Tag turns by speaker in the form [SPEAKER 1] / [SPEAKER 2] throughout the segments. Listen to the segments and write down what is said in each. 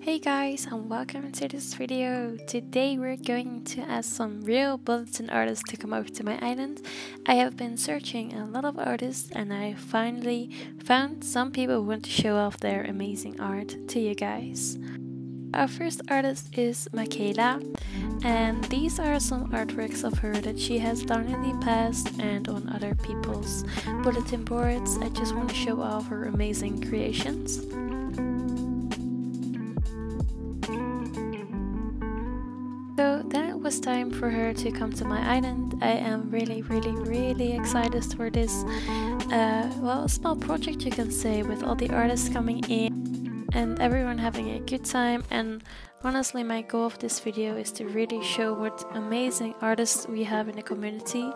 [SPEAKER 1] Hey guys, and welcome to this video. Today we're going to ask some real bulletin artists to come over to my island. I have been searching a lot of artists and I finally found some people who want to show off their amazing art to you guys. Our first artist is Michaela, and these are some artworks of her that she has done in the past and on other people's bulletin boards. I just want to show off her amazing creations. So then it was time for her to come to my island. I am really excited for this, small project you can say, with all the artists coming in and everyone having a good time. And honestly, my goal of this video is to really show what amazing artists we have in the community,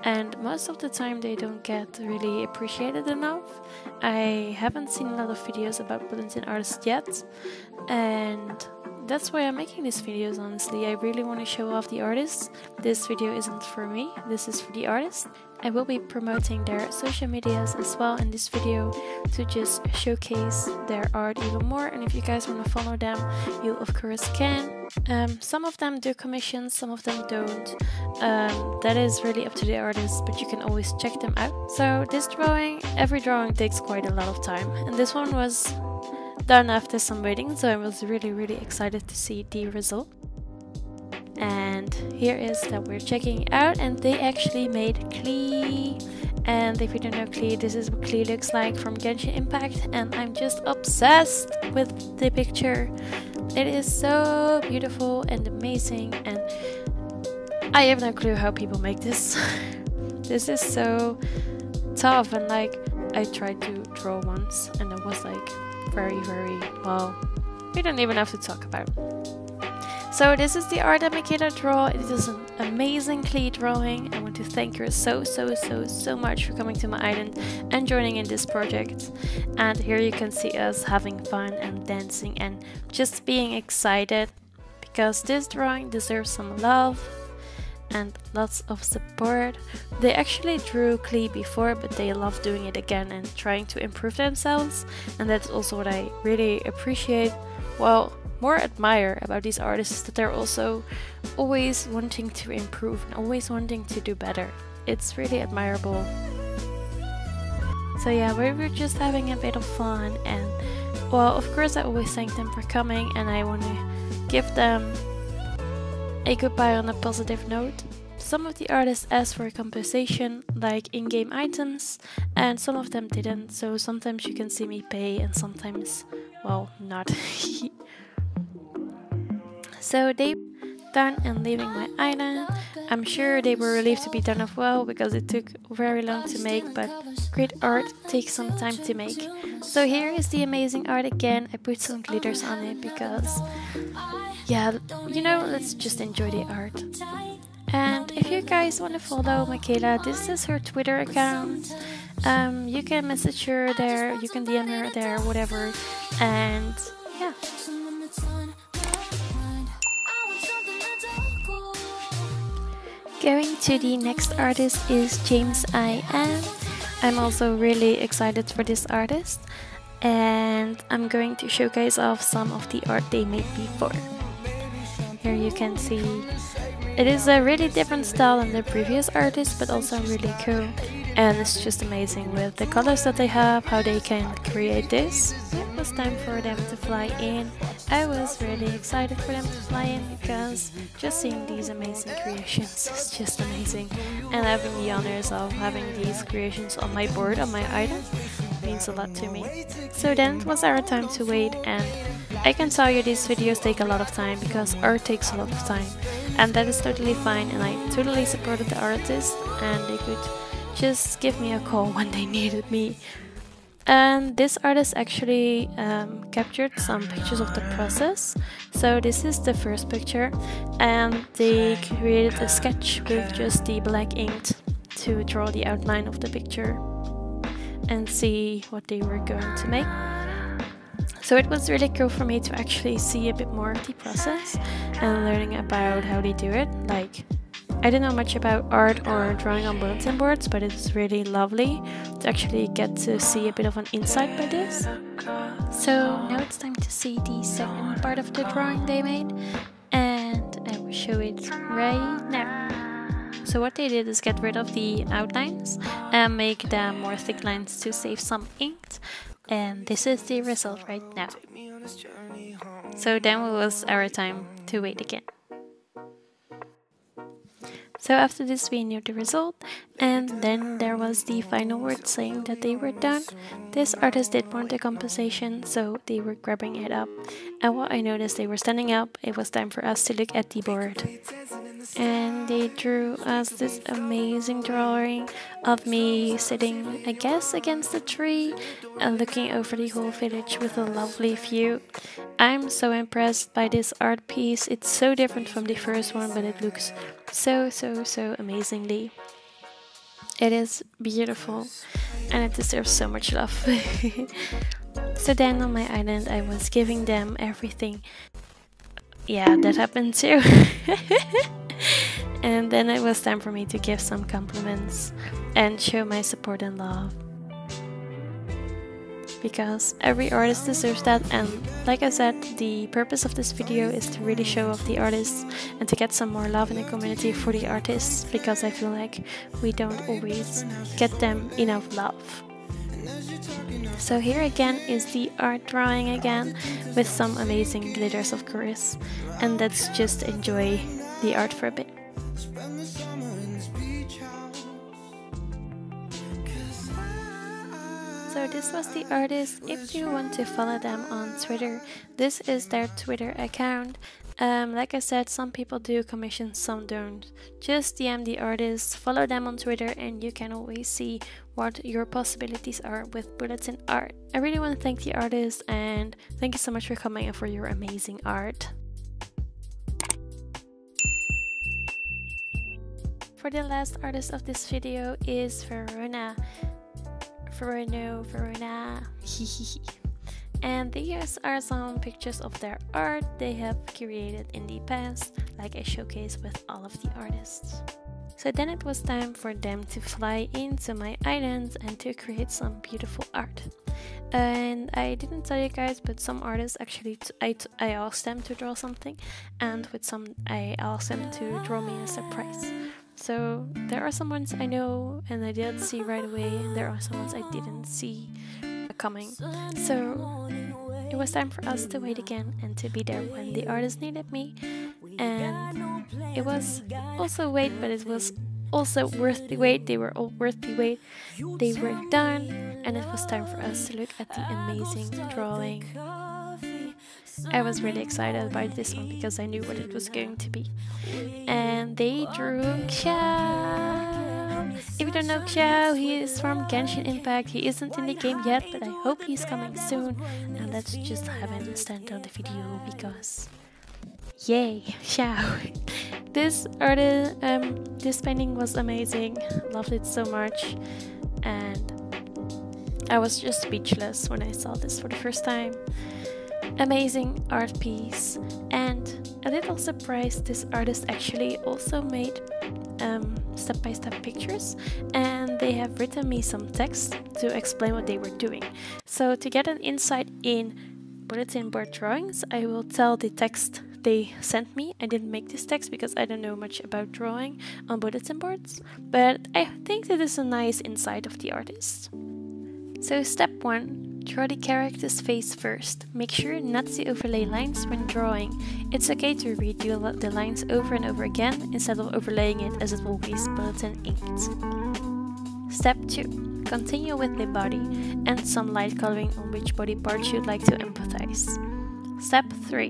[SPEAKER 1] and most of the time they don't get really appreciated enough. I haven't seen a lot of videos about bulletin artists yet, and that's why I'm making these videos. Honestly, I really want to show off the artists. This video isn't for me, this is for the artists. I will be promoting their social medias as well in this video to just showcase their art even more. And if you guys want to follow them, you of course can. Some of them do commissions, some of them don't. That is really up to the artists, but you can always check them out. So this drawing, every drawing takes quite a lot of time, and this one was done after some waiting, so I was really excited to see the result. And here is that we're checking out, and they actually made Klee. And if you don't know Klee, this is what Klee looks like from Genshin Impact, and I'm just obsessed with the picture. It is so beautiful and amazing, and I have no clue how people make this. This is so tough, and like, I tried to draw once and it was like very well, we don't even have to talk about. So this is the art that Michaela drew. It is an amazing Klee drawing. I want to thank her so much for coming to my island and joining in this project. And here you can see us having fun and dancing and just being excited, because this drawing deserves some love and lots of support. They actually drew Klee before, but they love doing it again and trying to improve themselves, and that's also what I really appreciate, more admire about these artists, that they're also always wanting to improve and always wanting to do better. It's really admirable. So yeah, we were just having a bit of fun, and of course I always thank them for coming, and I want to give them a goodbye on a positive note. Some of the artists asked for compensation, like in-game items, and some of them didn't, so sometimes you can see me pay and sometimes, not. So they done and leaving my island. I'm sure they were relieved to be done as well, because it took very long to make, but great art takes some time to make. So here is the amazing art again. I put some glitters on it because, let's just enjoy the art. And if you guys want to follow Michaela, this is her Twitter account. You can message her there, you can DM her there, whatever. And yeah. Going to the next artist is James I Am. I'm also really excited for this artist, and I'm going to showcase off some of the art they made before. Here you can see it is a really different style than the previous artist, but also really cool, and it's just amazing with the colors that they have, how they can create this. It was time for them to fly in. I was really excited for them to fly in, because just seeing these amazing creations is just amazing, and having the honors of having these creations on my board, on my island, means a lot to me. So then it was our time to wait, and I can tell you these videos take a lot of time, because art takes a lot of time, and that is totally fine, and I totally supported the artist, and they could just give me a call when they needed me. And this artist actually captured some pictures of the process. So this is the first picture, and they created a sketch with just the black ink to draw the outline of the picture and see what they were going to make. So it was really cool for me to actually see a bit more of the process and learning about how they do it. Like, I don't know much about art or drawing on bulletin boards, but it's really lovely to actually get to see a bit of an insight by this. So now it's time to see the second part of the drawing they made, and I will show it right now. So what they did is get rid of the outlines and make them more thick lines to save some ink, and this is the result right now. So then it was our time to wait again. So after this we knew the result, and then there was the final word saying that they were done. This artist did want the compensation, so they were grabbing it up, and while I noticed they were standing up, it was time for us to look at the board. And they drew us this amazing drawing of me sitting, I guess, against a tree and looking over the whole village with a lovely view. I'm so impressed by this art piece. It's so different from the first one, but it looks so amazingly. It is beautiful and it deserves so much love. So then on my island I was giving them everything. Yeah, that happened too. And then it was time for me to give some compliments and show my support and love. Because every artist deserves that, and like I said, the purpose of this video is to really show off the artists and to get some more love in the community for the artists, because I feel like we don't always get them enough love. So here again is the art drawing again, with some amazing glitters of course, and let's just enjoy the art for a bit. So this was the artist. If you want to follow them on Twitter, this is their Twitter account. Like I said, some people do commission, some don't. Just DM the artist, follow them on Twitter, and you can always see what your possibilities are with bulletin art. I really want to thank the artist, and thank you so much for coming and for your amazing art. For the last artist of this video is Verona. And these are some pictures of their art they have curated in the past, like a showcase with all of the artists. So then it was time for them to fly into my island and to create some beautiful art. And I didn't tell you guys, but some artists actually, I asked them to draw something, and with some I asked them to draw me a surprise. So there are some ones I know and I did see right away, and there are some ones I didn't see coming. So it was time for us to wait again and to be there when the artist needed me. And it was also wait, but it was also worth the wait. They were all worth the wait. They were done, and it was time for us to look at the amazing drawing. I was really excited about this one because I knew what it was going to be. And they drew Xiao. If you don't know Xiao, he is from Genshin Impact. He isn't in the game yet, but I hope he's coming soon. And let's just have him stand on the video because yay, Xiao. This artist, this painting was amazing. Loved it so much, and I was just speechless when I saw this for the first time. Amazing art piece, and a little surprise, this artist actually also made step-by-step pictures, and they have written me some text to explain what they were doing. So to get an insight in bulletin board drawings, I will tell the text they sent me. I didn't make this text because I don't know much about drawing on bulletin boards, but I think that is a nice insight of the artist. So step 1, draw the character's face first. Make sure not to overlay lines when drawing. It's okay to redo the lines over and over again instead of overlaying it as it will waste bulletin ink. Step 2, continue with the body and some light coloring on which body parts you'd like to empathize. Step 3,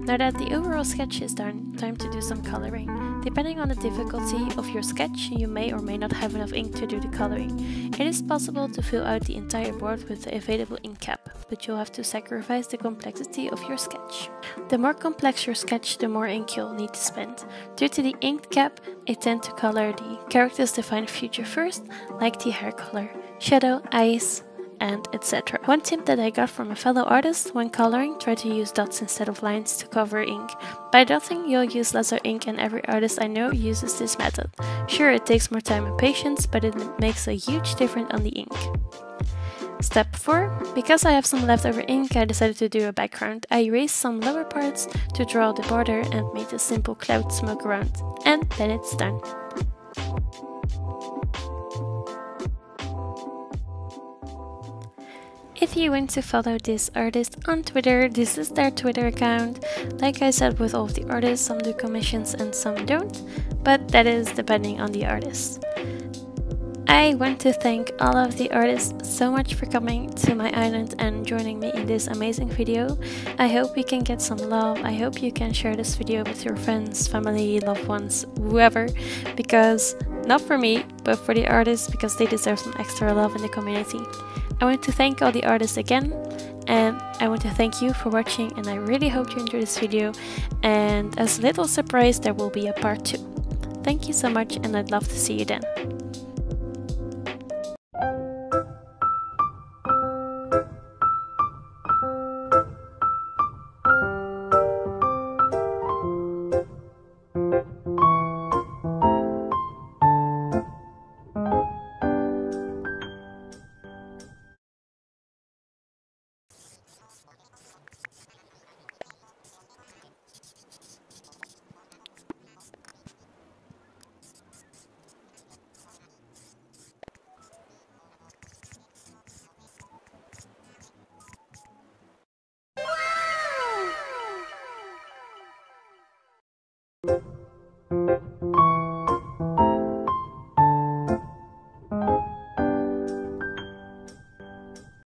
[SPEAKER 1] now that the overall sketch is done, time to do some coloring. Depending on the difficulty of your sketch, you may or may not have enough ink to do the coloring. It is possible to fill out the entire board with the available ink cap, but you'll have to sacrifice the complexity of your sketch. The more complex your sketch, the more ink you'll need to spend. Due to the ink cap, I tend to color the character's defined feature first, like the hair color, shadow, eyes, and etc. One tip that I got from a fellow artist: when coloring, try to use dots instead of lines to cover ink. By dotting, you'll use lesser ink, and every artist I know uses this method. Sure, it takes more time and patience, but it makes a huge difference on the ink. Step 4. Because I have some leftover ink, I decided to do a background. I erased some lower parts to draw the border and made a simple cloud smoke around. And then it's done. If you want to follow this artist on Twitter, this is their Twitter account. Like I said with all of the artists, some do commissions and some don't, but that is depending on the artist. I want to thank all of the artists so much for coming to my island and joining me in this amazing video. I hope we can get some love. I hope you can share this video with your friends, family, loved ones, whoever, because not for me, but for the artists, because they deserve some extra love in the community. I want to thank all the artists again, and I want to thank you for watching, and I really hope you enjoyed this video, and as a little surprise there will be a part 2. Thank you so much, and I'd love to see you then.